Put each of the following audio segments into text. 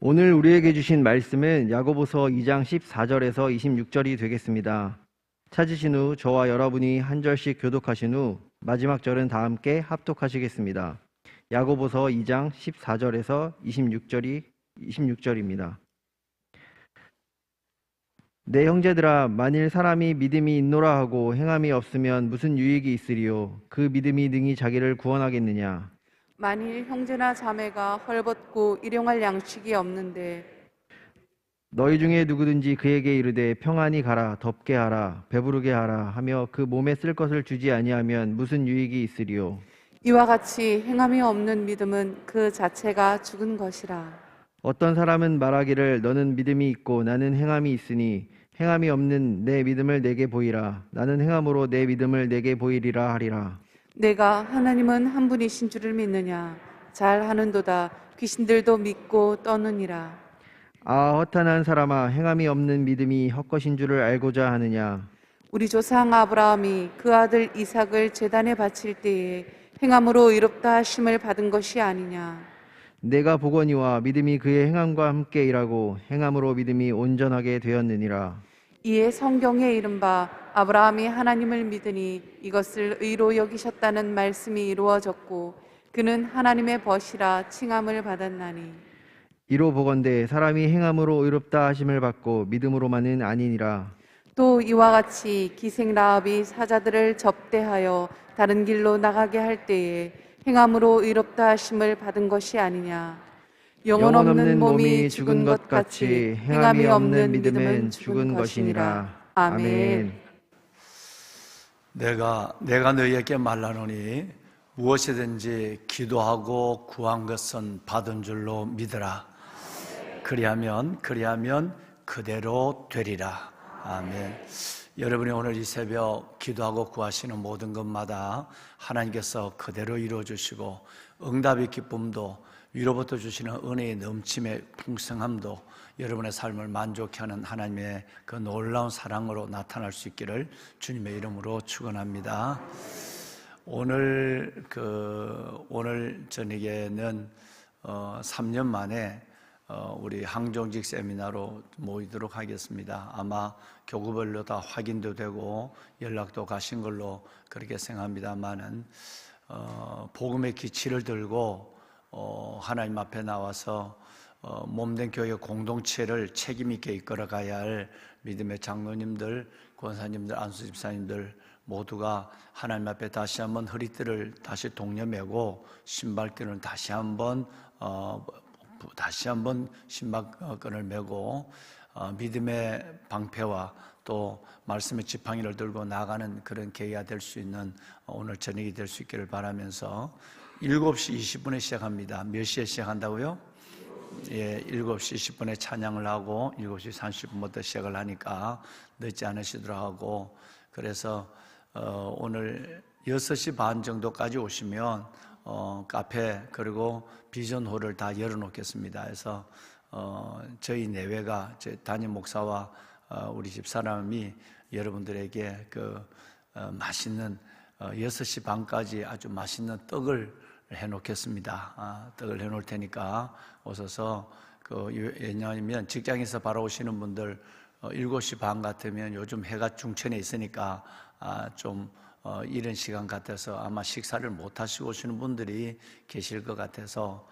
오늘 우리에게 주신 말씀은 야고보서 2장 14절에서 26절이 되겠습니다. 찾으신 후 저와 여러분이 한 절씩 교독하신 후 마지막 절은 다 함께 합독하시겠습니다. 야고보서 2장 14절에서 26절입니다. 내 형제들아, 만일 사람이 믿음이 있노라 하고 행함이 없으면 무슨 유익이 있으리요? 그 믿음이 능히 자기를 구원하겠느냐? 만일 형제나 자매가 헐벗고 일용할 양식이 없는데 너희 중에 누구든지 그에게 이르되 평안히 가라, 덥게 하라, 배부르게 하라 하며 그 몸에 쓸 것을 주지 아니하면 무슨 유익이 있으리요? 이와 같이 행함이 없는 믿음은 그 자체가 죽은 것이라. 어떤 사람은 말하기를 너는 믿음이 있고 나는 행함이 있으니 행함이 없는 내 믿음을 내게 보이라. 나는 행함으로 내 믿음을 내게 보이리라 하리라. 내가 하나님은 한 분이신 줄을 믿느냐? 잘하는도다. 귀신들도 믿고 떠느니라. 아, 허탄한 사람아, 행함이 없는 믿음이 헛것인 줄을 알고자 하느냐? 우리 조상 아브라함이 그 아들 이삭을 제단에 바칠 때에 행함으로 의롭다 하심을 받은 것이 아니냐? 내가 보거니와 믿음이 그의 행함과 함께 일하고 행함으로 믿음이 온전하게 되었느니라. 이에 성경에 이른바 아브라함이 하나님을 믿으니 이것을 의로 여기셨다는 말씀이 이루어졌고 그는 하나님의 벗이라 칭함을 받았나니. 이로 보건대 사람이 행함으로 의롭다 하심을 받고 믿음으로만은 아니니라. 또 이와 같이 기생 라합이 사자들을 접대하여 다른 길로 나가게 할 때에 행함으로 의롭다 하심을 받은 것이 아니냐. 영혼 없는 몸이 죽은 것 같이 행함이 없는 믿음은 죽은 것이니라. 아멘. 내가 너희에게 말하노니 무엇이든지 기도하고 구한 것은 받은 줄로 믿으라. 그리하면 그대로 되리라. 아멘. 여러분이 오늘 이 새벽 기도하고 구하시는 모든 것마다 하나님께서 그대로 이루어 주시고 응답의 기쁨도 위로부터 주시는 은혜의 넘침의 풍성함도 여러분의 삶을 만족케 하는 하나님의 그 놀라운 사랑으로 나타날 수 있기를 주님의 이름으로 축원합니다. 오늘 저녁에는 3년 만에 우리 항정직 세미나로 모이도록 하겠습니다. 아마 교구별로 다 확인도 되고 연락도 가신 걸로 그렇게 생각합니다만은 복음의 기치를 들고 하나님 앞에 나와서 몸된 교회 공동체를 책임 있게 이끌어가야 할 믿음의 장로님들, 권사님들, 안수집사님들 모두가 하나님 앞에 다시 한번 허리띠를 다시 동여매고 신발끈을 다시 한번 신발끈을 메고 믿음의 방패와 또 말씀의 지팡이를 들고 나가는 그런 계기가 될 수 있는 오늘 저녁이 될 수 있기를 바라면서 7시 20분에 시작합니다. 몇 시에 시작한다고요? 예, 7시 20분에 찬양을 하고 7시 30분부터 시작을 하니까 늦지 않으시도록 하고, 그래서 오늘 6시 반 정도까지 오시면 카페 그리고 비전홀을 다 열어놓겠습니다. 그래서 저희 내외가 제 담임 목사와 우리 집사람이 여러분들에게 맛있는 6시 반까지 아주 맛있는 떡을 해놓겠습니다. 떡을 해놓을 테니까 오셔서 왜냐하면 직장에서 바로 오시는 분들 7시 반 같으면 요즘 해가 중천에 있으니까 좀 이른 시간 같아서 아마 식사를 못 하시고 오시는 분들이 계실 것 같아서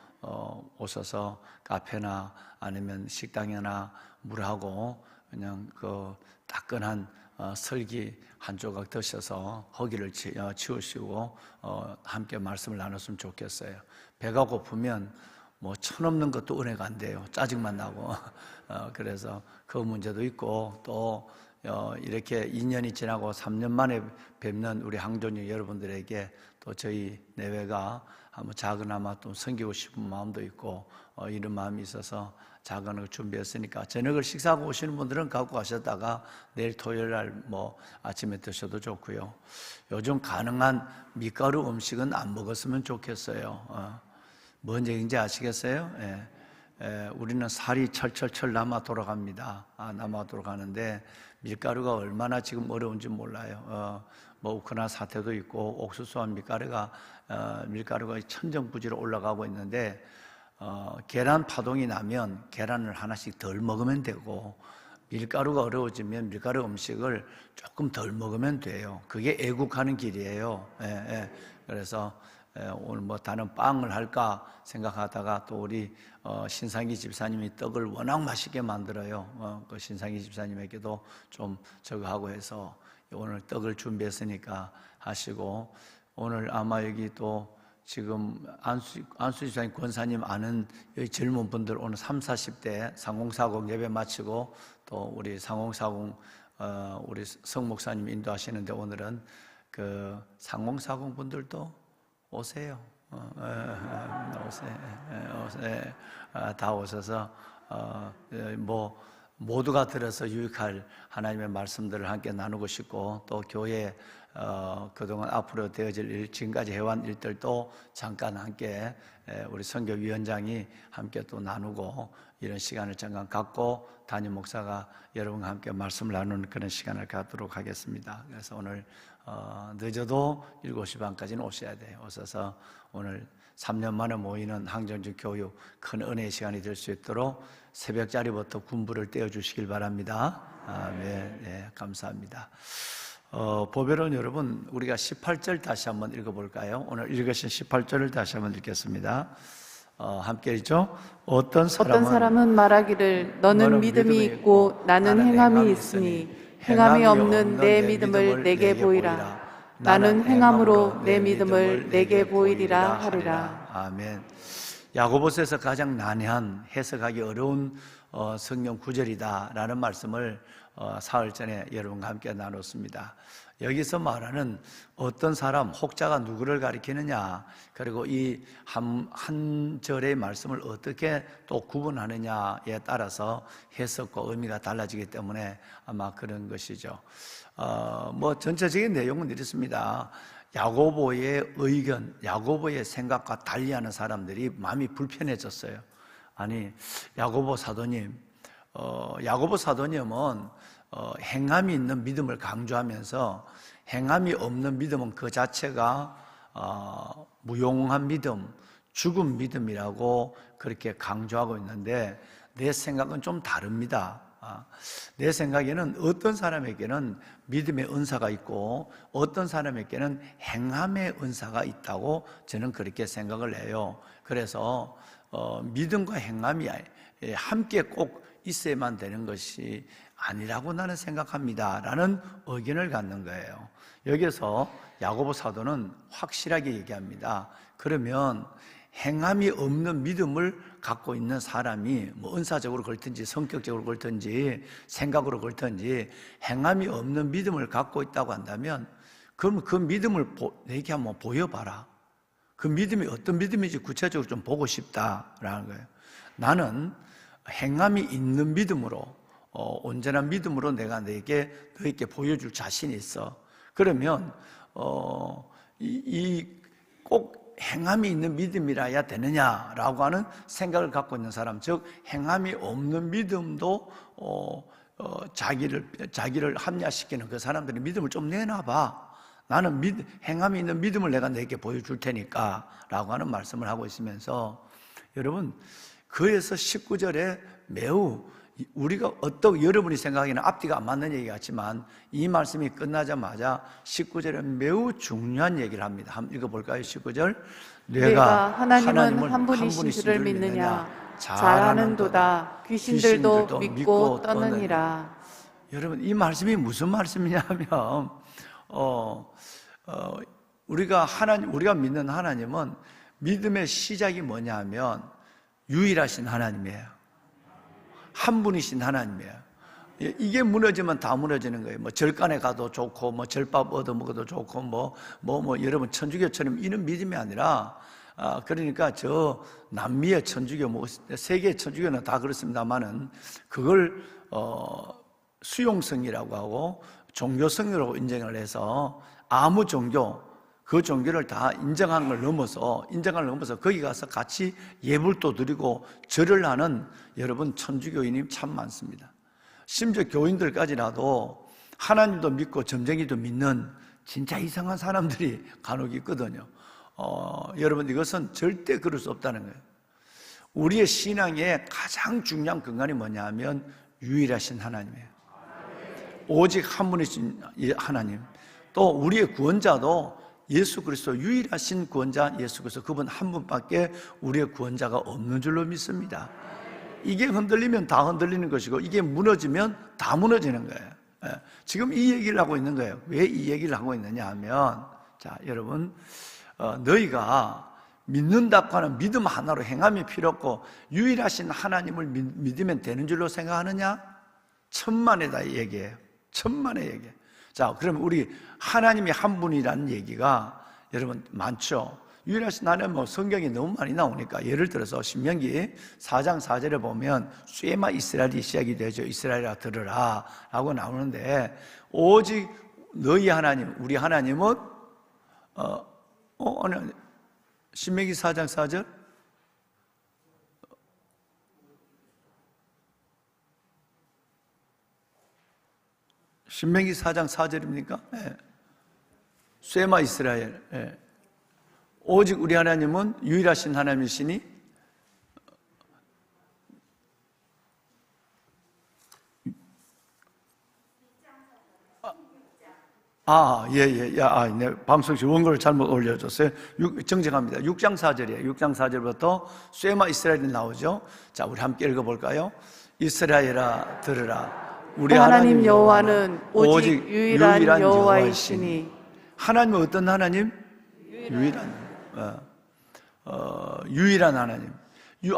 오셔서 카페나 아니면 식당이나 물하고 그냥 따끈한 설기 한 조각 드셔서 허기를 치우시고 함께 말씀을 나눴으면 좋겠어요. 배가 고프면 뭐 천없는 것도 은혜가 안 돼요. 짜증만 나고 그래서 그 문제도 있고, 또 이렇게 2년이 지나고 3년 만에 뵙는 우리 항존유 여러분들에게 또 저희 내외가 한번 작은아마 또 섬기고 싶은 마음도 있고 이런 마음이 있어서 작은 걸 준비했으니까 저녁을 식사하고 오시는 분들은 갖고 가셨다가 내일 토요일 날 아침에 드셔도 좋고요. 요즘 가능한 밀가루 음식은 안 먹었으면 좋겠어요. 뭔 얘기인지 아시겠어요? 우리는 살이 철철철 남아 돌아갑니다. 남아 돌아가는데 밀가루가 얼마나 지금 어려운지 몰라요. 우크라이나 사태도 있고 옥수수와 밀가루가 천정부지로 올라가고 있는데 계란 파동이 나면 계란을 하나씩 덜 먹으면 되고, 밀가루가 어려워지면 밀가루 음식을 조금 덜 먹으면 돼요. 그게 애국하는 길이에요. 그래서 오늘 뭐 다른 빵을 할까 생각하다가 또 우리 신상기 집사님이 떡을 워낙 맛있게 만들어요. 그 신상기 집사님에게도 좀 저거 하고 해서 오늘 떡을 준비했으니까 하시고, 오늘 아마 여기 또 지금 안수 집사님, 권사님 아는 여기 젊은 분들 오늘 30, 40대 상공사공 예배 마치고 또 우리 상공사공 우리 성 목사님 인도하시는데, 오늘은 그 상공사공 분들도 오세요. 오세요. 다 오셔서 뭐 모두가 들어서 유익할 하나님의 말씀들을 함께 나누고 싶고, 또 교회 그동안 앞으로 되어질 일, 지금까지 해온 일들도 잠깐 함께 우리 선교위원장이 함께 또 나누고, 이런 시간을 잠깐 갖고 담임 목사가 여러분과 함께 말씀을 나누는 그런 시간을 갖도록 하겠습니다. 그래서 오늘 늦어도 7시 반까지는 오셔야 돼요. 오셔서 오늘 3년 만에 모이는 항정주 교육 큰 은혜의 시간이 될 수 있도록 새벽자리부터 군부를 떼어주시길 바랍니다. 네, 감사합니다. 보배로운 여러분, 우리가 18절 다시 한번 읽어볼까요? 오늘 읽으신 18절을 다시 한번 읽겠습니다. 함께 읽죠. 어떤 사람은 말하기를 너는 믿음이 있고 나는 행함이 있으니 행함이 없는 내 믿음을 내게 보이라. 나는 행함으로 내 믿음을 내게 보이리라 하리라. 아멘. 야고보서에서 가장 난해한, 해석하기 어려운 성경 구절이다라는 말씀을 사흘 전에 여러분과 함께 나눴습니다. 여기서 말하는 어떤 사람, 혹자가 누구를 가리키느냐, 그리고 이 한 절의 말씀을 어떻게 또 구분하느냐에 따라서 해석과 의미가 달라지기 때문에 아마 그런 것이죠. 뭐 전체적인 내용은 이렇습니다. 야고보의 의견, 야고보의 생각과 달리하는 사람들이 마음이 불편해졌어요. 아니, 야고보 사도님, 야고보 사도님은 행함이 있는 믿음을 강조하면서 행함이 없는 믿음은 그 자체가 무용한 믿음, 죽은 믿음이라고 그렇게 강조하고 있는데, 내 생각은 좀 다릅니다. 내 생각에는 어떤 사람에게는 믿음의 은사가 있고 어떤 사람에게는 행함의 은사가 있다고 저는 그렇게 생각을 해요. 그래서 믿음과 행함이 함께 꼭 있어야만 되는 것이 아니라고 나는 생각합니다 라는 의견을 갖는 거예요. 여기서 야고보 사도는 확실하게 얘기합니다. 그러면 행함이 없는 믿음을 갖고 있는 사람이 뭐 은사적으로 그렇든지 성격적으로 그렇든지 생각으로 그렇든지 행함이 없는 믿음을 갖고 있다고 한다면, 그럼 그 믿음을 내게 한번 보여봐라. 그 믿음이 어떤 믿음인지 구체적으로 좀 보고 싶다라는 거예요. 나는 행함이 있는 믿음으로, 온전한 믿음으로 내가 너에게 보여줄 자신이 있어. 그러면 꼭 행함이 있는 믿음이라야 되느냐라고 하는 생각을 갖고 있는 사람, 즉 행함이 없는 믿음도 자기를 합리화시키는 그 사람들의 믿음을 좀 내놔봐. 나는 행함이 있는 믿음을 내가 너에게 보여줄 테니까 라고 하는 말씀을 하고 있으면서, 여러분, 그에서 19절에 매우 우리가 여러분이 생각하기에는 앞뒤가 안 맞는 얘기 같지만 이 말씀이 끝나자마자 19절에 매우 중요한 얘기를 합니다. 한번 읽어볼까요? 19절. 내가 하나님은 한 분이신 줄을 믿느냐? 잘하는도다. 귀신들도 믿고 떠느니라. 여러분, 이 말씀이 무슨 말씀이냐면 우리가 믿는 하나님은, 믿음의 시작이 뭐냐면 유일하신 하나님이에요. 한 분이신 하나님이에요. 이게 무너지면 다 무너지는 거예요. 뭐 절간에 가도 좋고, 뭐 절밥 얻어 먹어도 좋고, 뭐 여러분 천주교처럼 이런 믿음이 아니라, 그러니까 저 남미의 천주교, 뭐 세계의 천주교는 다 그렇습니다만은 그걸 수용성이라고 하고 종교성이라고 인정을 해서 아무 종교, 그 종교를 다 인정하는 걸 넘어서 거기 가서 같이 예불도 드리고 절을 하는 여러분 천주교인이 참 많습니다. 심지어 교인들까지라도 하나님도 믿고 점쟁이도 믿는 진짜 이상한 사람들이 간혹 있거든요. 여러분, 이것은 절대 그럴 수 없다는 거예요. 우리의 신앙의 가장 중요한 근간이 뭐냐 하면 유일하신 하나님이에요. 오직 한 분이신 하나님, 또 우리의 구원자도 예수 그리스도, 유일하신 구원자 예수 그리스도, 그분 한 분밖에 우리의 구원자가 없는 줄로 믿습니다. 이게 흔들리면 다 흔들리는 것이고, 이게 무너지면 다 무너지는 거예요. 지금 이 얘기를 하고 있는 거예요. 왜 이 얘기를 하고 있느냐 하면, 자, 여러분, 너희가 믿는다고 하는 믿음 하나로 행함이 필요 없고 유일하신 하나님을 믿으면 되는 줄로 생각하느냐? 천만에다 얘기예요. 천만의 얘기. 자, 그럼 우리 하나님이 한 분이라는 얘기가 여러분 많죠. 유일하신 하나님, 뭐 성경이 너무 많이 나오니까, 예를 들어서 신명기 4장 4절에 보면 쇠마 이스라엘이 시작이 되죠. 이스라엘아 들으라 라고 나오는데, 오직 너희 하나님, 우리 하나님은 신명기 4장 4절? 신명기 4장 4절입니까? 네. 쇠마 이스라엘. 네. 오직 우리 하나님은 유일하신 하나님이시니 네, 방송실 원고를 잘못 올려줬어요. 정정합니다. 6장 4절이에요. 6장 4절부터 쇠마 이스라엘이 나오죠. 자, 우리 함께 읽어볼까요? 이스라엘아 들으라. 우리 하나님 여호와는 오직 유일한 여호와이시니. 하나님은 어떤 하나님? 유일한 하나님.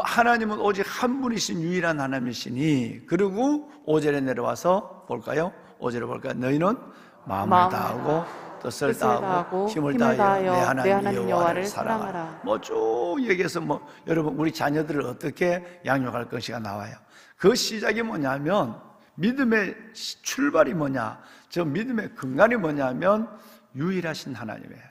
하나님은 오직 한 분이신 유일한 하나님이시니. 그리고 5절에 내려와서 볼까요? 5절에 볼까요? 너희는 마음을 다하고 뜻을 다하고 힘을 다하여 내 하나님 여호와를 사랑하라. 뭐 쭉 얘기해서 여러분 우리 자녀들을 어떻게 양육할 것이가 나와요. 그 시작이 뭐냐면, 믿음의 출발이 뭐냐, 저 믿음의 근간이 뭐냐면 유일하신 하나님이에요.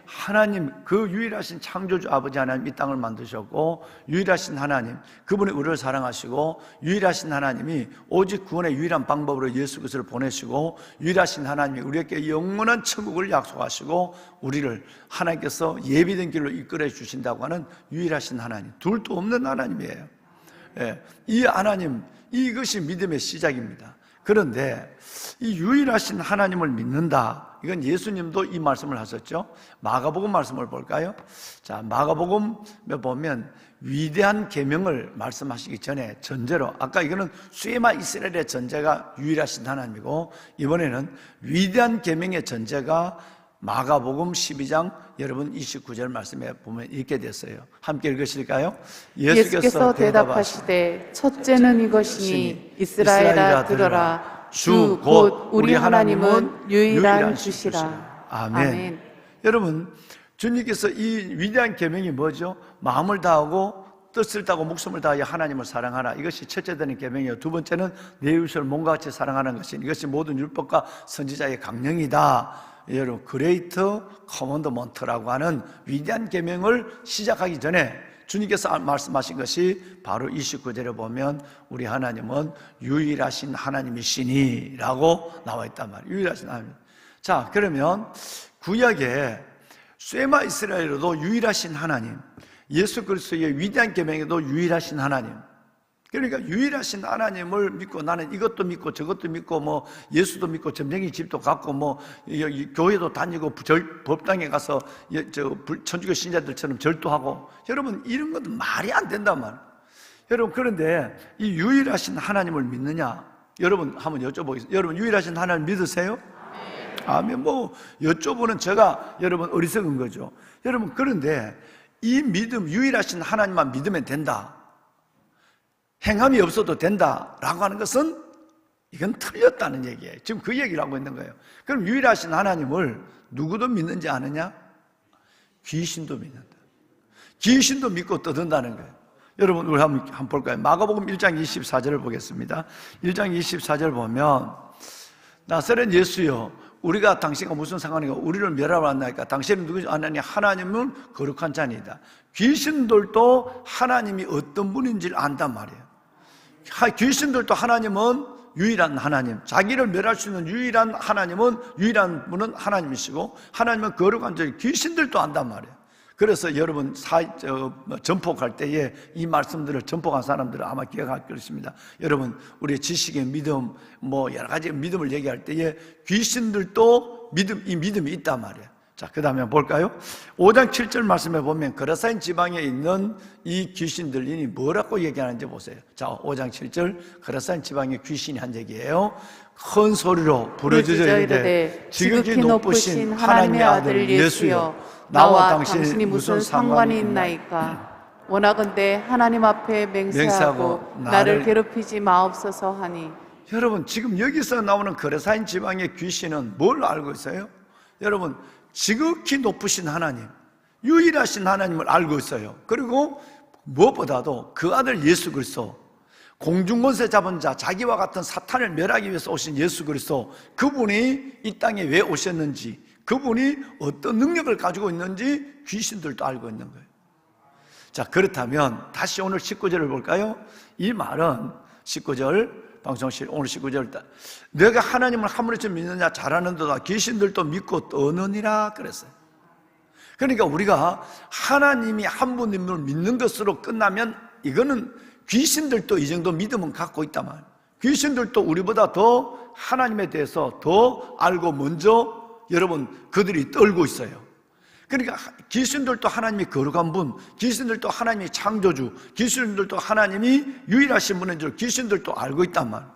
하나님, 그 유일하신 창조주 아버지 하나님 이 땅을 만드셨고, 유일하신 하나님, 그분이 우리를 사랑하시고, 유일하신 하나님이 오직 구원의 유일한 방법으로 예수 그리스도를 보내시고, 유일하신 하나님이 우리에게 영원한 천국을 약속하시고 우리를 하나님께서 예비된 길로 이끌어 주신다고 하는 유일하신 하나님, 둘도 없는 하나님이에요. 이 하나님, 이것이 믿음의 시작입니다. 그런데 이 유일하신 하나님을 믿는다, 이건 예수님도 이 말씀을 하셨죠. 마가복음 말씀을 볼까요? 자, 마가복음에 보면 위대한 계명을 말씀하시기 전에 전제로, 아까 이거는 쇠마 이스라엘의 전제가 유일하신 하나님이고, 이번에는 위대한 계명의 전제가 마가복음 12장 여러분 29절 말씀에 보면 이렇게 됐어요. 함께 읽으실까요? 예수께서 대답하시되 첫째는 이것이니 이스라엘아 들어라. 주 곧 우리 하나님은 유일한 주시라. 아멘. 여러분, 주님께서 이 위대한 계명이 뭐죠? 마음을 다하고 뜻을 다하고 목숨을 다하여 하나님을 사랑하라. 이것이 첫째 되는 계명이에요. 두 번째는 내 이웃을 몸과 같이 사랑하는 것이, 이것이 모든 율법과 선지자의 강령이다. 여러분, 그레이트 커먼드먼트라고 하는 위대한 계명을 시작하기 전에 주님께서 말씀하신 것이 바로 29절에 보면 우리 하나님은 유일하신 하나님이시니 라고 나와 있단 말이에요. 유일하신 하나님. 자, 그러면 구약에 쇠마 이스라엘에도 유일하신 하나님, 예수 그리스도의 위대한 계명에도 유일하신 하나님, 그러니까 유일하신 하나님을 믿고 나는 이것도 믿고 저것도 믿고 뭐 예수도 믿고 점쟁이 집도 갖고 뭐 교회도 다니고 법당에 가서 천주교 신자들처럼 절도하고, 여러분 이런 것도 말이 안 된단 말이에요. 여러분, 그런데 이 유일하신 하나님을 믿느냐? 여러분 한번 여쭤보겠습니다. 여러분 유일하신 하나님 믿으세요? 아멘. 뭐 여쭤보는 제가 여러분 어리석은 거죠. 여러분, 그런데 이 믿음, 유일하신 하나님만 믿으면 된다, 행함이 없어도 된다라고 하는 것은 이건 틀렸다는 얘기예요. 지금 그 얘기를 하고 있는 거예요. 그럼 유일하신 하나님을 누구도 믿는지 아느냐? 귀신도 믿는다. 귀신도 믿고 떠든다는 거예요. 여러분, 우리 한번 볼까요? 마가복음 1장 24절을 보겠습니다. 1장 24절 보면, 나사렛 예수여, 우리가 당신과 무슨 상관이고 우리를 멸하러 왔나이까? 당신은 누구지? 하나님은 거룩한 자니다. 귀신들도 하나님이 어떤 분인지를 안단 말이에요. 귀신들도 하나님은 유일한 하나님, 자기를 멸할 수 있는 유일한 하나님은, 유일한 분은 하나님이시고 하나님은 거룩한 자, 귀신들도 안단 말이에요. 그래서 여러분 전폭할 때에 이 말씀들을 전폭한 사람들은 아마 기억할 것입니다. 여러분, 우리의 지식의 믿음, 여러 가지 믿음을 얘기할 때에 귀신들도 이 믿음이 있단 말이에요. 자, 그 다음에 볼까요? 5장 7절 말씀에 보면 거라사인 지방에 있는 이 귀신들이 뭐라고 얘기하는지 보세요. 자, 5장 7절 거라사인 지방에 귀신이 한 얘기예요. 큰 소리로 부르짖어 이르되 지극히 높으신 하나님의 아들 예수여, 나와 당신이 무슨 상관이 있나이까? 원하건대 하나님 앞에 맹세하고 나를 괴롭히지 마옵소서 하니. 여러분, 지금 여기서 나오는 거라사인 지방의 귀신은 뭘 알고 있어요? 여러분, 지극히 높으신 하나님, 유일하신 하나님을 알고 있어요. 그리고 무엇보다도 그 아들 예수 그리스도, 공중권세 잡은 자, 자기와 같은 사탄을 멸하기 위해서 오신 예수 그리스도, 그분이 이 땅에 왜 오셨는지, 그분이 어떤 능력을 가지고 있는지 귀신들도 알고 있는 거예요. 자, 그렇다면 다시 오늘 19절을 볼까요? 이 말은 19절 방송실 오늘 19절, 내가 하나님을 하물며 믿느냐 잘하는도다 귀신들도 믿고 떠느니라 그랬어요. 그러니까 우리가 하나님이 한 분임을 믿는 것으로 끝나면 이거는 귀신들도 이 정도 믿음은 갖고 있단 말이에요. 귀신들도 우리보다 더 하나님에 대해서 더 알고 먼저 여러분 그들이 떨고 있어요. 그러니까 귀신들도 하나님이 거룩한 분, 귀신들도 하나님이 창조주, 귀신들도 하나님이 유일하신 분인 줄 귀신들도 알고 있단 말이에요.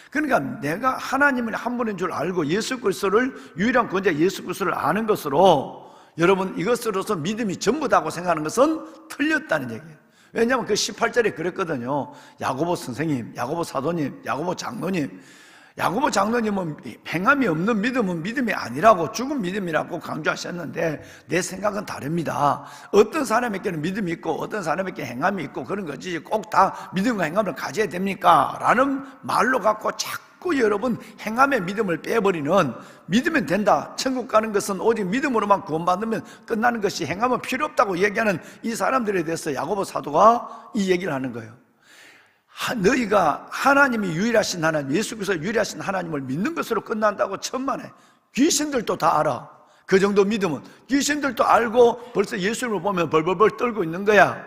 그러니까 내가 하나님을 한 분인 줄 알고 예수 그리스도를, 유일한 구원자 예수 그리스도를 아는 것으로 여러분 이것으로서 믿음이 전부다고 생각하는 것은 틀렸다는 얘기예요. 왜냐하면 그 18절에 그랬거든요. 야고보 선생님, 야고보 사도님, 야고보 장로님, 야고보 장로님은 행함이 없는 믿음은 믿음이 아니라고, 죽은 믿음이라고 강조하셨는데 내 생각은 다릅니다. 어떤 사람에게는 믿음이 있고 어떤 사람에게 행함이 있고 그런 거지 꼭 다 믿음과 행함을 가져야 됩니까? 라는 말로 갖고 자꾸 여러분 행함의 믿음을 빼버리는, 믿으면 된다, 천국 가는 것은 오직 믿음으로만 구원받으면 끝나는 것이 행함은 필요 없다고 얘기하는 이 사람들에 대해서 야고보 사도가 이 얘기를 하는 거예요. 너희가 하나님이 유일하신 하나님, 예수 그리스도 유일하신 하나님을 믿는 것으로 끝난다고 천만에. 귀신들도 다 알아. 그 정도 믿음은 귀신들도 알고 벌써 예수님을 보면 벌벌벌 떨고 있는 거야.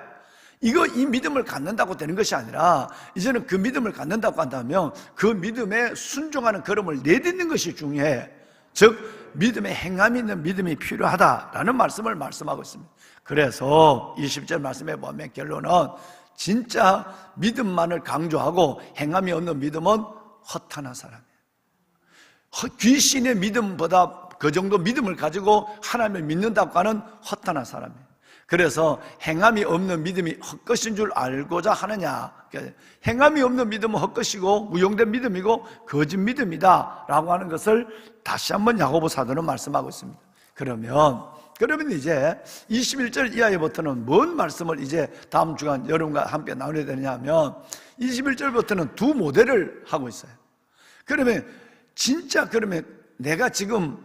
이 믿음을 갖는다고 되는 것이 아니라 이제는 그 믿음을 갖는다고 한다면 그 믿음에 순종하는 걸음을 내딛는 것이 중요해. 즉 믿음에 행함이 있는 믿음이 필요하다라는 말씀을 말씀하고 있습니다. 그래서 20절 말씀에 보면 결론은 진짜 믿음만을 강조하고 행함이 없는 믿음은 허탄한 사람이에요. 귀신의 믿음보다 그 정도 믿음을 가지고 하나님을 믿는다고 하는 허탄한 사람이에요. 그래서 행함이 없는 믿음이 헛것인 줄 알고자 하느냐, 행함이 없는 믿음은 헛것이고 무용된 믿음이고 거짓 믿음이다 라고 하는 것을 다시 한번 야고보 사도는 말씀하고 있습니다. 그러면 이제 21절 이하에부터는 뭔 말씀을 이제 다음 주간 여러분과 함께 나눠야 되느냐 하면 21절부터는 두 모델을 하고 있어요. 그러면 내가 지금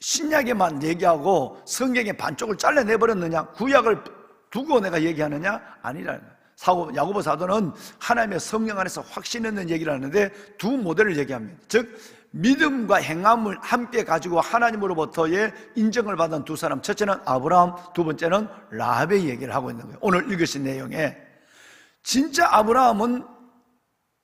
신약에만 얘기하고 성경의 반쪽을 잘라내버렸느냐, 구약을 두고 내가 얘기하느냐? 아니라는 거예요. 야고보 사도는 하나님의 성령 안에서 확신 있는 얘기를 하는데 두 모델을 얘기합니다. 즉 믿음과 행함을 함께 가지고 하나님으로부터의 인정을 받은 두 사람, 첫째는 아브라함, 두 번째는 라합의 얘기를 하고 있는 거예요. 오늘 읽으신 내용에 진짜 아브라함은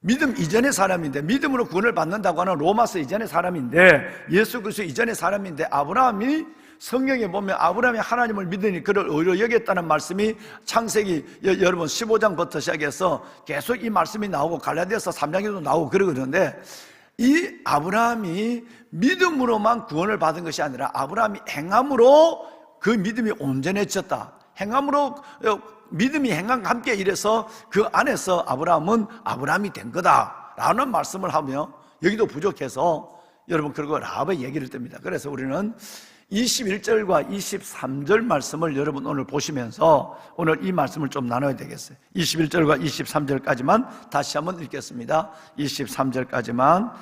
믿음 이전의 사람인데, 믿음으로 구원을 받는다고 하는 로마서 이전의 사람인데, 예수 그리스도 이전의 사람인데, 아브라함이 성경에 보면 아브라함이 하나님을 믿으니 그를 의로 여겼다는 말씀이 창세기 여러분 15장부터 시작해서 계속 이 말씀이 나오고 갈라디아서 3장에도 나오고 그러는데, 이 아브라함이 믿음으로만 구원을 받은 것이 아니라 아브라함이 행함으로 그 믿음이 온전해졌다. 행함으로 믿음이 행함과 함께 이래서 그 안에서 아브라함은 아브라함이 된 거다라는 말씀을 하며, 여기도 부족해서 여러분 그리고 라합의 얘기를 뜹니다. 그래서 우리는 21절과 23절 말씀을 여러분 오늘 보시면서 오늘 이 말씀을 좀 나눠야 되겠어요. 21절과 23절까지만 다시 한번 읽겠습니다. 23절까지만,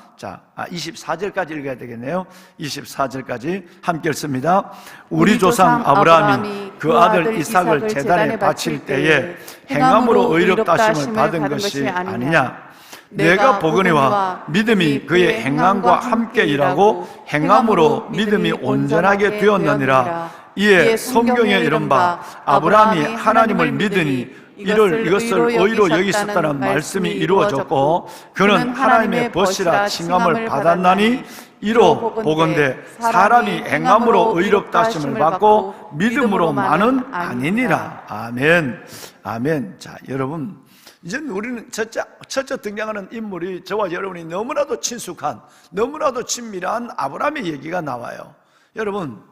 24절까지 읽어야 되겠네요. 24절까지 함께 읽습니다. 우리 조상 아브라함이 그 아들 이삭을 제단에 바칠 때에 행함으로 의롭다 하심을 받은 것이 아니냐. 내가 보거니와 믿음이 그의 행함과 함께 일하고 행함으로 믿음이 온전하게 되었느니라. 이에 성경에 이른바 아브라함이 하나님을 믿으니 이것을 의로 여기셨다는 말씀이 이루어졌고 그는 하나님의 벗이라 칭함을 받았나니 이로 보건대 사람이 행함으로 의롭다 하심을 받고 믿음으로만은 아니니라. 아멘. 아멘. 자, 여러분, 이제 우리는 첫째 등장하는 인물이 저와 여러분이 너무나도 친숙한, 너무나도 친밀한 아브라함의 얘기가 나와요. 여러분,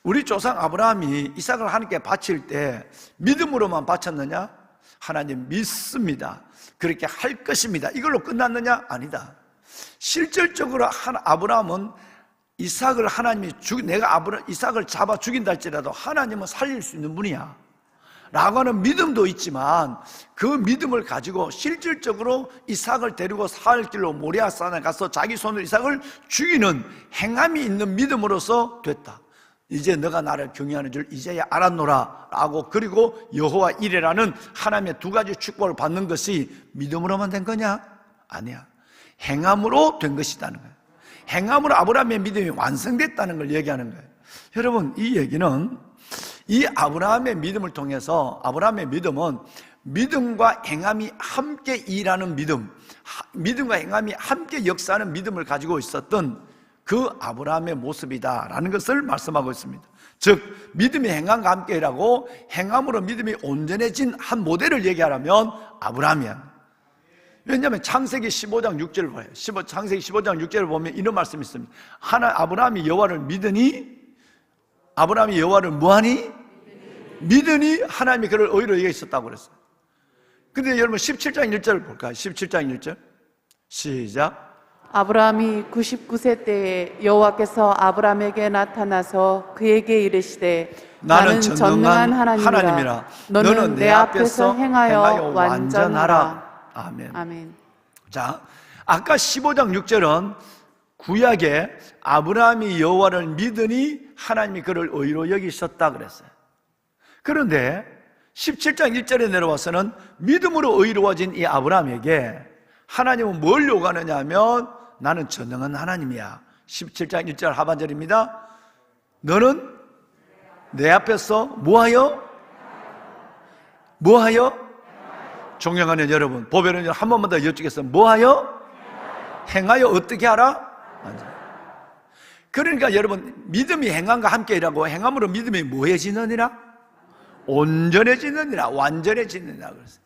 우리 조상 아브라함이 이삭을 하나님께 바칠 때 믿음으로만 바쳤느냐? 하나님 믿습니다, 그렇게 할 것입니다, 이걸로 끝났느냐? 아니다. 실질적으로 아브라함은 이삭을 하나님이 내가 이삭을 잡아 죽인다 할지라도 하나님은 살릴 수 있는 분이야 라고 하는 믿음도 있지만, 그 믿음을 가지고 실질적으로 이삭을 데리고 살 길로 모리아산에 가서 자기 손으로 이삭을 죽이는 행함이 있는 믿음으로서 됐다. 이제 너가 나를 경외하는 줄 이제야 알았노라 라고, 그리고 여호와 이레라는 하나님의 두 가지 축복을 받는 것이 믿음으로만 된 거냐? 아니야. 행함으로 된 것이라는 거예요. 행함으로 아브라함의 믿음이 완성됐다는 걸 얘기하는 거예요. 여러분, 이 얘기는 이 아브라함의 믿음을 통해서, 아브라함의 믿음은 믿음과 행함이 함께 일하는 믿음, 믿음과 행함이 함께 역사하는 믿음을 가지고 있었던 그 아브라함의 모습이다라는 것을 말씀하고 있습니다. 즉, 믿음이 행함과 함께 일하고 행함으로 믿음이 온전해진 한 모델을 얘기하라면 아브라함이야. 왜냐하면 창세기 15장 6절을 봐요. 창세기 15장 6절을 보면 이런 말씀이 있습니다. 아브라함이 여호와를 믿으니, 아브라함이 여호와를 뭐하니? 믿으니 하나님이 그를 의로 여기셨다고 그랬어요. 근데 여러분 17장 1절을 볼까요? 17장 1절 시작. 아브라함이 99세 때에 여호와께서 아브라함에게 나타나서 그에게 이르시되 나는 전능한 하나님이라 너는 내 앞에서 행하여 완전하라. 아멘. 아멘. 자, 아까 15장 6절은 구약에 아브라함이 여호와를 믿으니 하나님이 그를 의로 여기셨다 그랬어요. 그런데 17장 1절에 내려와서는 믿음으로 의로워진 이 아브라함에게 하나님은 뭘 요구하느냐 하면 나는 전능한 하나님이야. 17장 1절 하반절입니다. 너는 내 앞에서 뭐하여? 존경하는 여러분, 보배로운 여러분, 한 번만 더 여쭙겠습니다. 뭐하여? 행하여 어떻게 하라? 그러니까 여러분, 믿음이 행함과 함께 일하고 행함으로 믿음이 뭐해지느니라? 온전해지느니라, 완전해지느니라 그랬어요.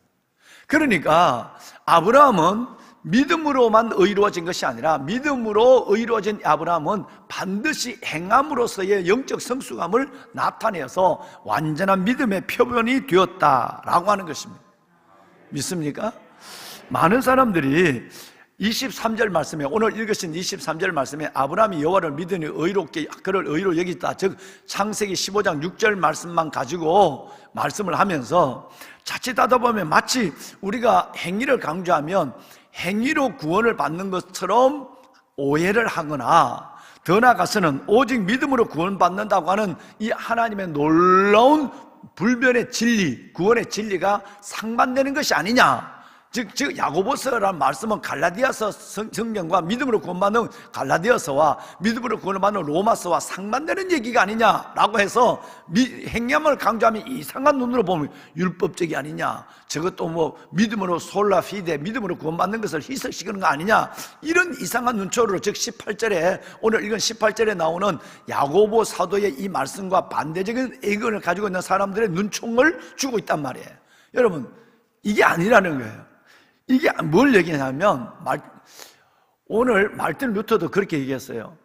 그러니까 아브라함은 믿음으로만 의로워진 것이 아니라 믿음으로 의로워진 아브라함은 반드시 행함으로서의 영적 성숙함을 나타내서 완전한 믿음의 표본이 되었다라고 하는 것입니다. 믿습니까? 많은 사람들이 23절 말씀에, 오늘 읽으신 23절 말씀에 아브라함이 여호와를 믿으니 의롭게 그를 의로 여기다, 즉 창세기 15장 6절 말씀만 가지고 말씀을 하면서 자칫하다 보면 마치 우리가 행위를 강조하면 행위로 구원을 받는 것처럼 오해를 하거나, 더 나아가서는 오직 믿음으로 구원받는다고 하는 이 하나님의 놀라운 불변의 진리, 구원의 진리가 상반되는 것이 아니냐. 즉 야고보서라는 말씀은 갈라디아서 성경과 믿음으로 구원받는 갈라디아서와 믿음으로 구원받는 로마서와 상반되는 얘기가 아니냐라고 해서 행함을 강조하면 이상한 눈으로 보면 율법적이 아니냐, 저것도 뭐 믿음으로 솔라 피데, 믿음으로 구원받는 것을 희석시키는 거 아니냐, 이런 이상한 눈초리로, 즉 18절에, 오늘 읽은 18절에 나오는 야고보 사도의 이 말씀과 반대적인 의견을 가지고 있는 사람들의 눈총을 주고 있단 말이에요. 여러분, 이게 아니라는 거예요. 이게 뭘 얘기하냐면, 오늘 말틴 루터도 그렇게 얘기했어요.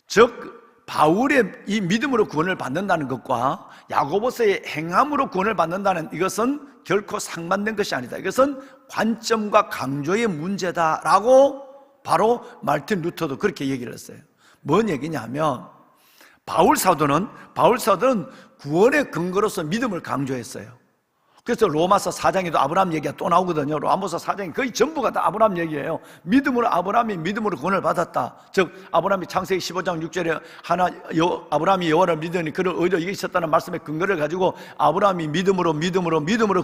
즉 바울의 이 믿음으로 구원을 받는다는 것과 야고보서의 행함으로 구원을 받는다는 이것은 결코 상반된 것이 아니다. 이것은 관점과 강조의 문제다라고 바로 말틴 루터도 그렇게 얘기를 했어요. 뭔 얘기냐 하면, 바울 사도는 구원의 근거로서 믿음을 강조했어요. 그래서 로마서 4장에도 아브라함 얘기가 또 나오거든요. 로마서 4장이 거의 전부가 다 아브라함 얘기예요. 믿음으로, 아브라함이 믿음으로 구원을 받았다. 즉 아브라함이 창세기 15장 6절에 아브라함이 여호와를 믿으니 그를 의로 여기셨다는 말씀의 근거를 가지고 아브라함이 믿음으로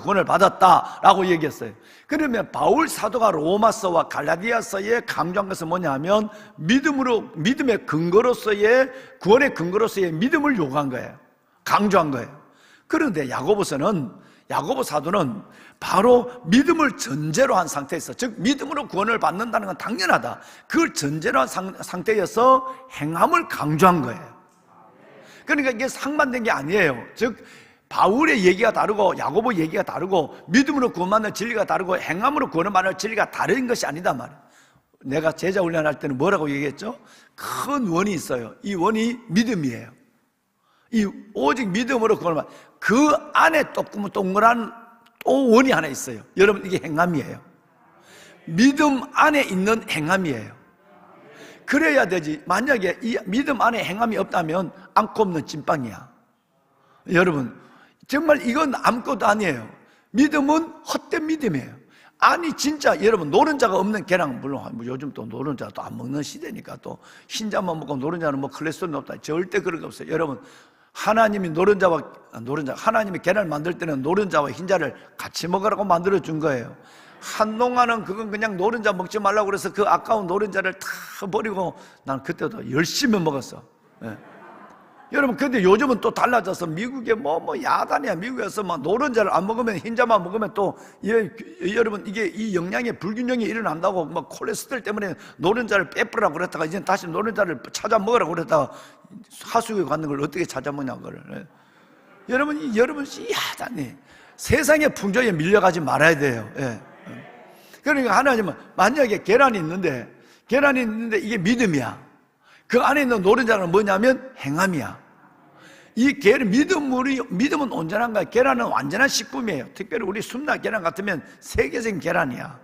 구원을 받았다라고 얘기했어요. 그러면 바울 사도가 로마서와 갈라디아서에 강조한 것은 뭐냐 하면, 믿음의 근거로서의, 구원의 근거로서의 믿음을 요구한 거예요. 강조한 거예요. 그런데 야고보 사도는 바로 믿음을 전제로 한 상태에서, 즉 믿음으로 구원을 받는다는 건 당연하다, 그걸 전제로 한 상태에서 행함을 강조한 거예요. 그러니까 이게 상반된 게 아니에요. 즉 바울의 얘기가 다르고 야고보 얘기가 다르고 믿음으로 구원받는 진리가 다르고 행함으로 구원을 받는 진리가 다른 것이 아니다 말이에요. 내가 제자 훈련할 때는 뭐라고 얘기했죠? 큰 원이 있어요. 이 원이 믿음이에요. 이 오직 믿음으로 구원을 받는, 그 안에 동그란 또 원이 하나 있어요. 여러분, 이게 행함이에요. 믿음 안에 있는 행함이에요. 그래야 되지. 만약에 이 믿음 안에 행함이 없다면 안고 없는 찐빵이야. 여러분, 정말 이건 아무것도 아니에요. 믿음은 헛된 믿음이에요. 아니 진짜 여러분, 노른자가 없는 계란, 물론 뭐 요즘 또 노른자 또 안 먹는 시대니까 또 흰자만 먹고 노른자는 뭐 콜레스테롤 높다, 절대 그런 거 없어요. 여러분, 하나님이 하나님이 계란을 만들 때는 노른자와 흰자를 같이 먹으라고 만들어 준 거예요. 한동안은 그건 그냥 노른자 먹지 말라고 그래서 그 아까운 노른자를 다 버리고 난 그때도 열심히 먹었어. 예. 여러분, 근데 요즘은 또 달라져서 미국에 뭐 야단이야. 미국에서 막 노른자를 안 먹으면, 흰자만 먹으면 또 여러분, 이게 이 영양의 불균형이 일어난다고 막 콜레스테롤 때문에 노른자를 빼버리라고 그랬다가 이제 다시 노른자를 찾아 먹으라고 그랬다가 하수구에 갔는 걸 어떻게 찾아 먹냐 그걸. 예. 여러분 이 야단이 세상의 풍조에 밀려가지 말아야 돼요. 예. 그러니까 하나님은 만약에 계란이 있는데 이게 믿음이야. 그 안에 있는 노른자는 뭐냐면 행함이야. 이 믿음은 온전한가? 계란은 완전한 식품이에요. 특별히 우리 숨나 계란 같으면 세계적인 계란이야.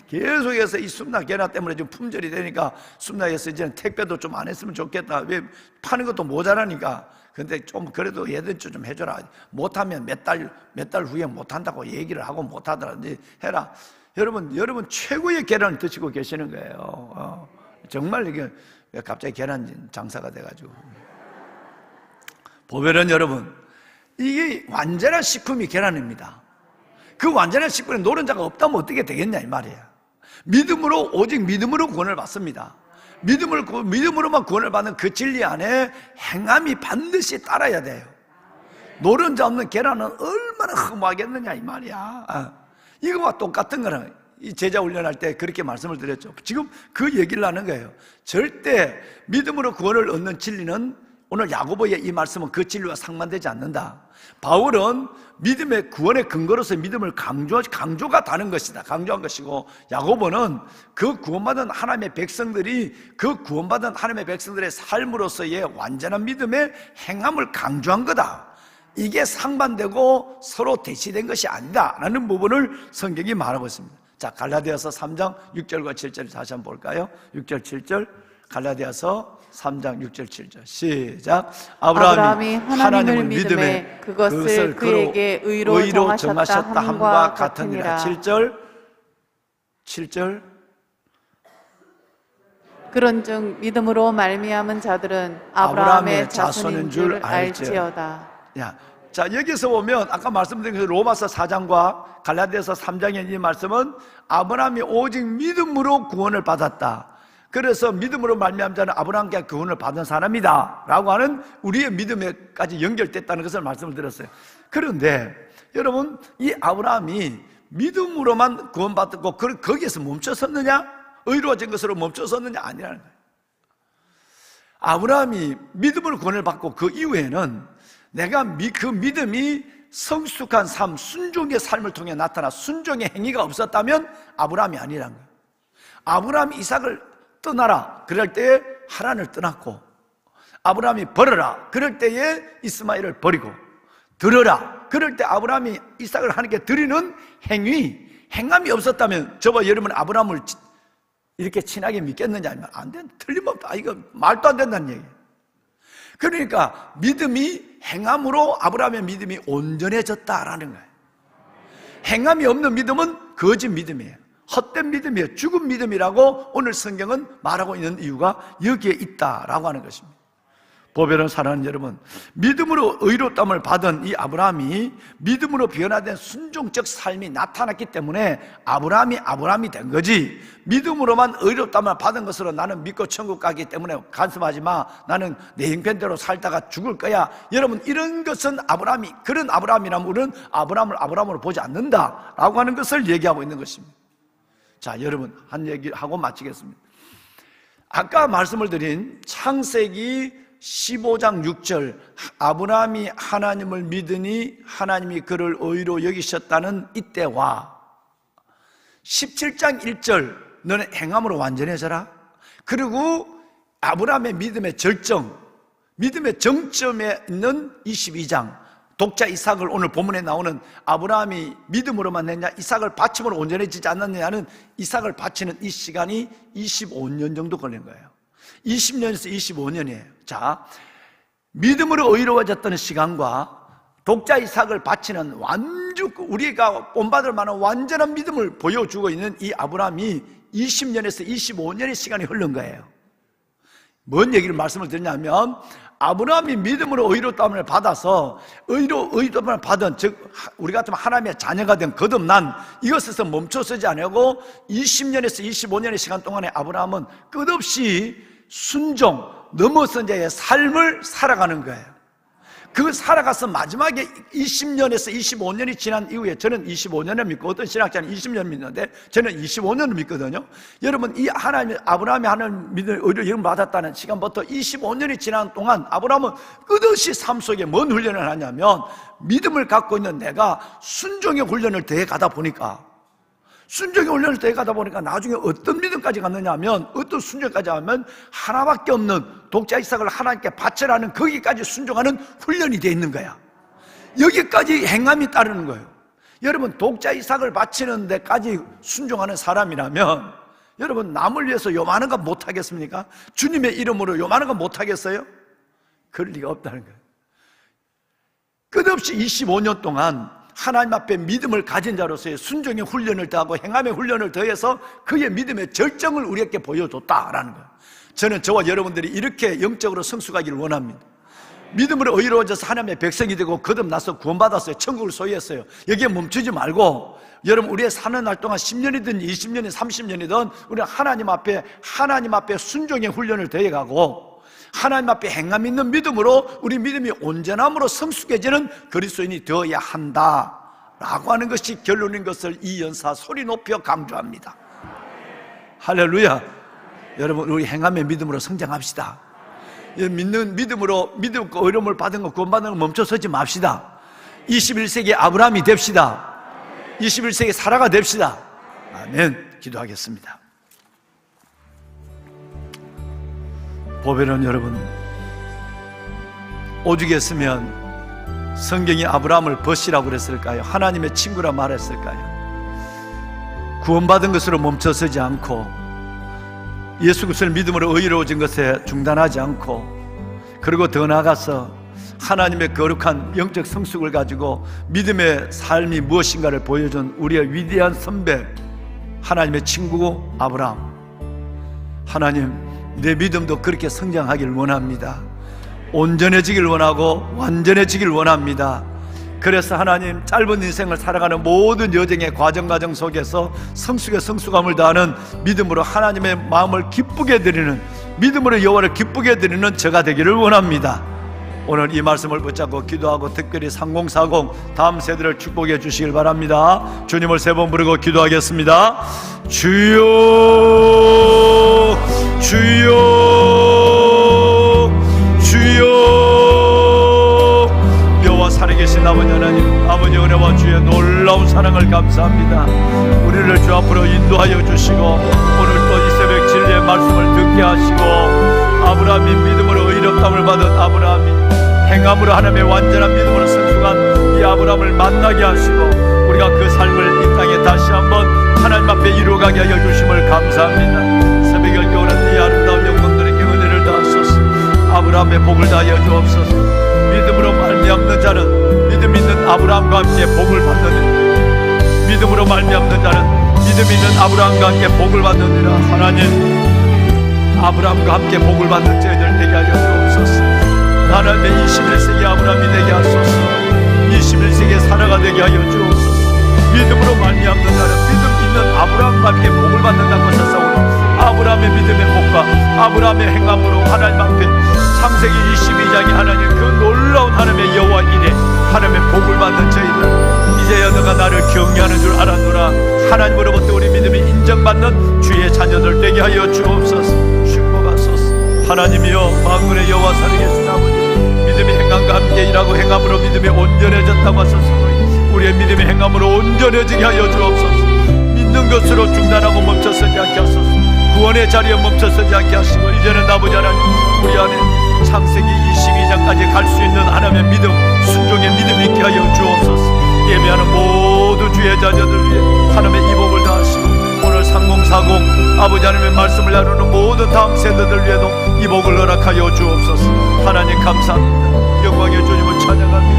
계속해서 이 숨나 계란 때문에 좀 품절이 되니까 숨나에서 이제는 택배도 좀 안 했으면 좋겠다. 왜 파는 것도 모자라니까. 근데 좀 그래도 얘들 좀 해줘라. 못하면 몇 달 후에 못한다고 얘기를 하고 못하더라든지 해라. 여러분 최고의 계란을 드시고 계시는 거예요. 정말 이게 왜 갑자기 계란 장사가 돼가지고. 보면은 여러분, 이게 완전한 식품이 계란입니다. 그 완전한 식품에 노른자가 없다면 어떻게 되겠냐 이 말이에요. 오직 믿음으로 구원을 받습니다. 믿음으로만 구원을 받는 그 진리 안에 행함이 반드시 따라야 돼요. 노른자 없는 계란은 얼마나 허무하겠느냐 이 말이야. 이거와 똑같은 거는 이 제자 훈련할 때 그렇게 말씀을 드렸죠. 지금 그 얘기를 하는 거예요. 절대 믿음으로 구원을 얻는 진리는, 오늘 야고보의 이 말씀은 그 진리와 상반되지 않는다. 바울은 믿음의 구원의 근거로서 믿음을 강조가 다른 것이다, 강조한 것이고, 야고보는 그 구원받은 하나님의 백성들이 그 구원받은 하나님의 백성들의 삶으로서의 완전한 믿음의 행함을 강조한 거다. 이게 상반되고 서로 대치된 것이 아니다라는 부분을 성경이 말하고 있습니다. 자, 갈라디아서 3장 6절과 7절 다시 한번 볼까요? 6절 7절, 갈라디아서 3장 6절 7절 시작. 아브라함이 하나님을 믿음에 그것을 그에게 의로 정하셨다 함과 같으니라. 7절 그런즉 믿음으로 말미암은 자들은 아브라함의 자손인 줄 알지어다. 자, 여기서 보면 아까 말씀드린 그 로마서 4장과 갈라디아서 3장의 이 말씀은 아브라함이 오직 믿음으로 구원을 받았다. 그래서 믿음으로 말미암은 자는 아브라함께 구원을 받은 사람이다 라고 하는 우리의 믿음에까지 연결됐다는 것을 말씀을 드렸어요. 그런데 여러분, 이 아브라함이 믿음으로만 구원받았고 거기에서 멈춰섰느냐? 의로워진 것으로 멈춰섰느냐? 아니라는 거예요. 아브라함이 믿음으로 구원을 받고 그 이후에는 내가 그 믿음이 성숙한 삶, 순종의 삶을 통해 나타나 순종의 행위가 없었다면 아브라함이 아니라는 거예요. 아브라함이 이삭을 떠나라 그럴 때에 하란을 떠났고, 아브라함이 벌어라 그럴 때에 이스마엘을 버리고, 들어라 그럴 때 아브라함이 이삭을 하나님께 드리는 행함이 없었다면 저와 여러분 아브라함을 이렇게 친하게 믿겠느냐 하면 안 돼. 틀림없다. 이거 말도 안 된다는 얘기예요. 그러니까 믿음이 행함으로 아브라함의 믿음이 온전해졌다라는 거예요. 행함이 없는 믿음은 거짓 믿음이에요. 헛된 믿음이에요. 죽은 믿음이라고 오늘 성경은 말하고 있는 이유가 여기에 있다라고 하는 것입니다. 보배로운 사랑하는 여러분, 믿음으로 의롭다함을 받은 이 아브라함이 믿음으로 변화된 순종적 삶이 나타났기 때문에 아브라함이 된 거지, 믿음으로만 의롭다함을 받은 것으로 나는 믿고 천국 가기 때문에 간섭하지 마, 나는 내 형편대로 살다가 죽을 거야, 여러분 이런 것은 그런 아브라함이라면 우리는 아브라함을 아브라함으로 보지 않는다라고 하는 것을 얘기하고 있는 것입니다. 자, 여러분 한 얘기 하고 마치겠습니다. 아까 말씀을 드린 창세기 15장 6절, 아브라함이 하나님을 믿으니 하나님이 그를 의로 여기셨다는 이때와 17장 1절, 너는 행함으로 완전해져라, 그리고 아브라함의 믿음의 정점에 있는 22장, 독자 이삭을, 오늘 본문에 나오는 아브라함이 믿음으로만 했냐, 이삭을 바침으로 온전해지지 않았느냐는, 이삭을 바치는 이 시간이 25년 정도 걸린 거예요. 20년에서 25년이에요. 자, 믿음으로 의로워졌다는 시간과 독자 이삭을 바치는 우리가 본받을 만한 완전한 믿음을 보여주고 있는 이 아브라함이 20년에서 25년의 시간이 흐른 거예요. 뭔 얘기를 말씀을 드리냐면, 아브라함이 믿음으로 의롭다함을 받아서 의롭다함을 받은, 즉 우리 같으면 하나님의 자녀가 된 거듭난 이것에서 멈춰서지 않고 20년에서 25년의 시간 동안에 아브라함은 끝없이 순종, 넘어선 자의 삶을 살아가는 거예요. 그 살아가서 마지막에 20년에서 25년이 지난 이후에, 저는 25년을 믿고 어떤 신학자는 20년 믿는데 저는 25년을 믿거든요. 여러분, 이 아브라함이 하나님 믿음을 의로 받았다는 시간부터 25년이 지난 동안 아브라함은 끝없이 삶 속에 뭔 훈련을 하냐면, 믿음을 갖고 있는 내가 순종의 훈련을 더해 가다 보니까, 순종의 훈련을 더해 가다 보니까 나중에 어떤 믿음까지 갔느냐 하면, 어떤 순종까지 하면 하나밖에 없는 독자 이삭을 하나님께 바치라는 거기까지 순종하는 훈련이 되어 있는 거야. 여기까지 행함이 따르는 거예요. 여러분, 독자 이삭을 바치는 데까지 순종하는 사람이라면 여러분, 남을 위해서 요만한 거 못하겠습니까? 주님의 이름으로 요만한 거 못하겠어요? 그럴 리가 없다는 거예요. 끝없이 25년 동안 하나님 앞에 믿음을 가진 자로서의 순종의 훈련을 더하고 행함의 훈련을 더해서 그의 믿음의 절정을 우리에게 보여줬다라는 거예요. 저는 저와 여러분들이 이렇게 영적으로 성숙하기를 원합니다. 믿음으로 의로워져서 하나님의 백성이 되고 거듭나서 구원받았어요. 천국을 소유했어요. 여기에 멈추지 말고, 여러분 우리의 사는 날 동안 10년이든 20년이든 30년이든 우리는 하나님 앞에 순종의 훈련을 더해가고, 하나님 앞에 행함 있는 믿음으로 우리 믿음이 온전함으로 성숙해지는 그리스도인이 되어야 한다라고 하는 것이 결론인 것을 이 연사 소리 높여 강조합니다. 할렐루야. 여러분, 우리 행함의 믿음으로 성장합시다. 믿는 믿음으로 믿음과 어려움을 받은 거, 구원받는 거 멈춰서지 맙시다. 21세기 아브라함이 됩시다. 21세기 사라가 됩시다. 아멘. 기도하겠습니다. 보배는 여러분, 오죽했으면 성경이 아브라함을 벗이라고 그랬을까요? 하나님의 친구라 말했을까요? 구원받은 것으로 멈춰서지 않고, 예수 그리스도를 믿음으로 의로워진 것에 중단하지 않고, 그리고 더 나아가서 하나님의 거룩한 영적 성숙을 가지고 믿음의 삶이 무엇인가를 보여준 우리의 위대한 선배, 하나님의 친구 아브라함. 하나님, 내 믿음도 그렇게 성장하기를 원합니다. 온전해지길 원하고 완전해지길 원합니다. 그래서 하나님, 짧은 인생을 살아가는 모든 여정의 과정 속에서 성숙의 성숙함을 다하는 믿음으로 하나님의 마음을 기쁘게 드리는, 믿음으로 여호와를 기쁘게 드리는 저가 되기를 원합니다. 오늘 이 말씀을 붙잡고 기도하고 특별히 3040 다음 세대를 축복해 주시길 바랍니다. 주님을 세 번 부르고 기도하겠습니다. 주여, 주여, 주여. 뼈와 살에 계신 아버지 하나님, 아버지 은혜와 주의 놀라운 사랑을 감사합니다. 우리를 주 앞으로 인도하여 주시고, 오늘 또 이 새벽 진리의 말씀을 듣게 하시고, 아브라함이 믿음으로 의롭다함을 받은 아브라함이 행함으로 하나님의 완전한 믿음으로 성숙한 이 아브라함을 만나게 하시고, 우리가 그 삶을 이 땅에 다시 한번 하나님 앞에 이루어가게 하여 주심을 감사합니다. 새벽 열개 오는 이 아름다운 영광들에게 은혜를 다하소서. 아브라함의 복을 다하여 주옵소서. 믿음으로 말미암는 자는 믿음 있는 아브라함과 함께 복을 받느니라. 믿음으로 말미암는 자는 믿음 있는 아브라함과 함께 복을 받느니라. 하나님, 아브라함과 함께 복을 받는 저희들 되게 하여 주옵소서. 하나님의 21세기 아브라함이 되게 하소서. 21세기의 사라가 되게 하여 주옵소서. 믿음으로 말미암는 자는 믿음 있는 아브라함과 함께 복을 받는다고 하셨사오니 아브라함의 믿음의 복과 아브라함의 행함으로 하나님 앞에 창세기 22장이 하나님 그 놀라운 하나님의 여호와 이레 하나님의 복을 받는 저희들 이제야 너가 나를 경외하는 줄 알았노라. 하나님으로부터 우리 믿음이 인정받는 주의 자녀들 되게 하여 주옵소서. 축복하소서. 하나님이여 만군의 여호와 살아계신 아버지 믿음의 행함과 함께 일하고 행함으로 믿음이 온전해졌다고 하셨으니 우리의 믿음의 행함으로 온전해지게 하여 주옵소서. 믿는 것으로 중단하고 멈춰서지 않게 하소서. 구원의 자리에 멈춰서지 않게 하시고 이제는 아버지 하나님 우리 안에 창세기 22장까지 갈 수 있는 하나님의 믿음 순종의 믿음 있게 하여 주옵소서. 예배하는 모든 주의 자녀들 위해 하나님의 이복을 다하시고 오늘 3040 아버지 하나님의 말씀을 나누는 모든 다음 세대들 위에도 이복을 허락하여 주옵소서. 하나님 감사합니다. 영광의 주님을 찬양합니다.